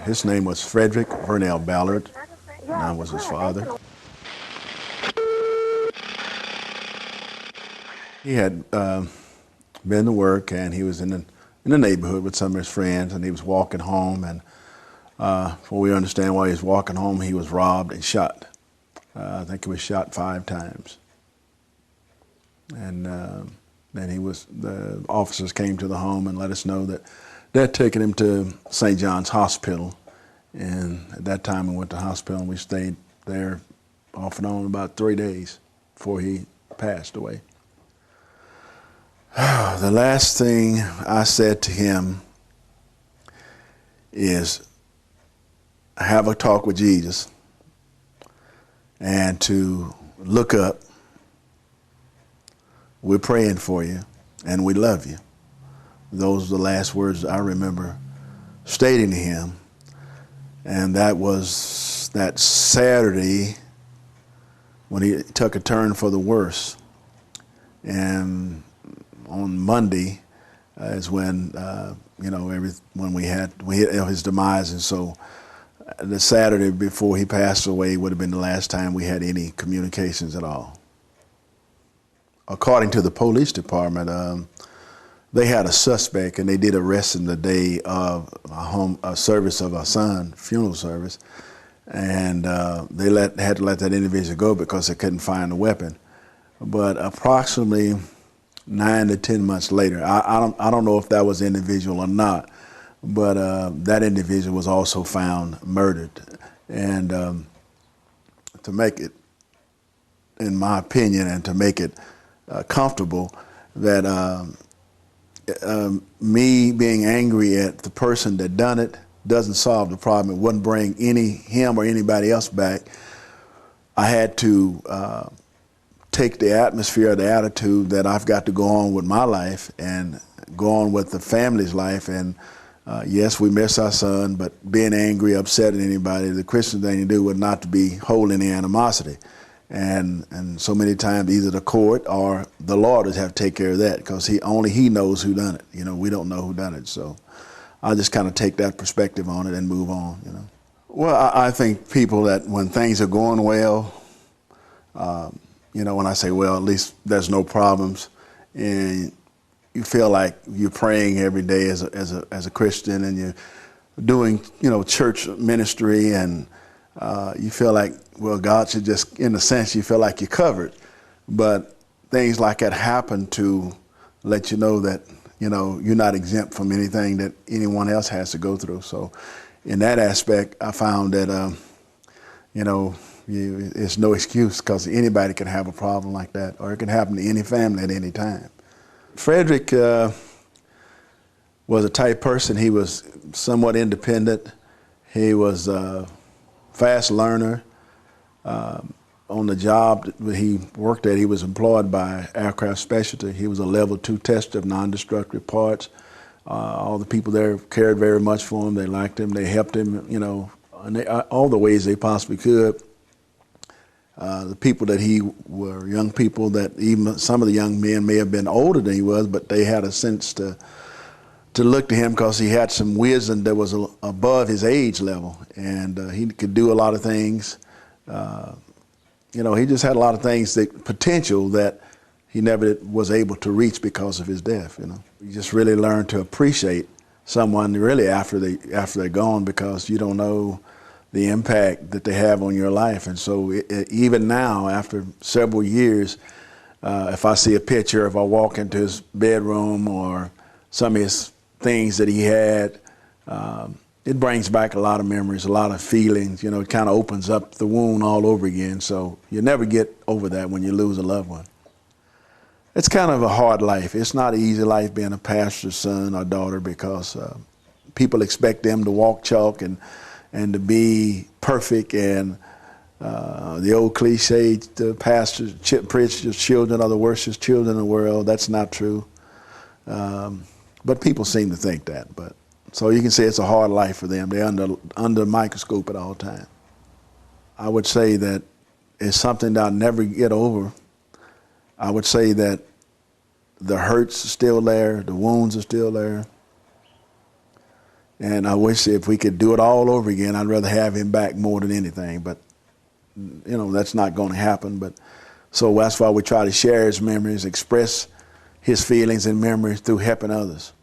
His name was Frederick Ballard, and I was his father. He had been to work, and he was in the neighborhood with some of his friends, and he was walking home, and before we understand why he was walking home, he was robbed and shot. I think he was shot 5 times. And then the officers came to the home and let us know that they had taken him to St. John's Hospital. And at that time we went to the hospital, and we stayed there off and on about 3 days before he passed away. The last thing I said to him is have a talk with Jesus and to look up. We're praying for you and we love you. Those are the last words I remember stating to him. And that was that Saturday when he took a turn for the worse. And on Monday is when when we hit his demise, and so the Saturday before he passed away would have been the last time we had any communications at all. According to the police department, they had a suspect, and they did arrest him the day of a service of our son, funeral service, and they had to let that individual go because they couldn't find a weapon. But approximately 9 to 10 months later, I don't know if that was the individual or not, but that individual was also found murdered. And to make it, in my opinion, and to make it comfortable, that me being angry at the person that done it doesn't solve the problem. It wouldn't bring him or anybody else back. I had to take the atmosphere, the attitude that I've got to go on with my life and go on with the family's life. And yes, we miss our son, but being angry, upset at anybody, the Christian thing to do would not to be holding any animosity. And so many times either the court or the Lord would have to take care of that, because only he knows who done it. We don't know who done it. So I just kind of take that perspective on it and move on. Well, I think people that when things are going well, when I say, well, at least there's no problems, and you feel like you're praying every day as a Christian, and you're doing, church ministry, and you feel like, well, God should just, in a sense, you feel like you're covered. But things like that happen to let you know that, you're not exempt from anything that anyone else has to go through. So in that aspect, I found that, it's no excuse, because anybody can have a problem like that, or it can happen to any family at any time. Frederick was a type person. He was somewhat independent. He was a fast learner. On the job that he worked at, he was employed by Aircraft Specialty. He was a level 2 tester of non-destructive parts. All the people there cared very much for him. They liked him. They helped him, in all the ways they possibly could. The people that he were young people that even some of the young men may have been older than he was, but they had a sense to look to him because he had some wisdom that was above his age level, and he could do a lot of things. He just had a lot of things, potential that he never was able to reach because of his death. You just really learn to appreciate someone really after they're gone, because you don't know the impact that they have on your life. And so even now, after several years, if I see a picture, if I walk into his bedroom or some of his things that he had, it brings back a lot of memories, a lot of feelings. It kind of opens up the wound all over again. So you never get over that when you lose a loved one. It's kind of a hard life. It's not an easy life being a pastor's son or daughter, because people expect them to walk chalk and to be perfect, and the old cliche, the pastors, preachers, children are the worst children in the world. That's not true. But people seem to think that. But so you can say it's a hard life for them. They're under a microscope at all times. I would say that it's something that I'll never get over. I would say that the hurt's still there, the wounds are still there. And I wish if we could do it all over again, I'd rather have him back more than anything. But, you know, that's not going to happen. But so that's why we try to share his memories, express his feelings and memories through helping others.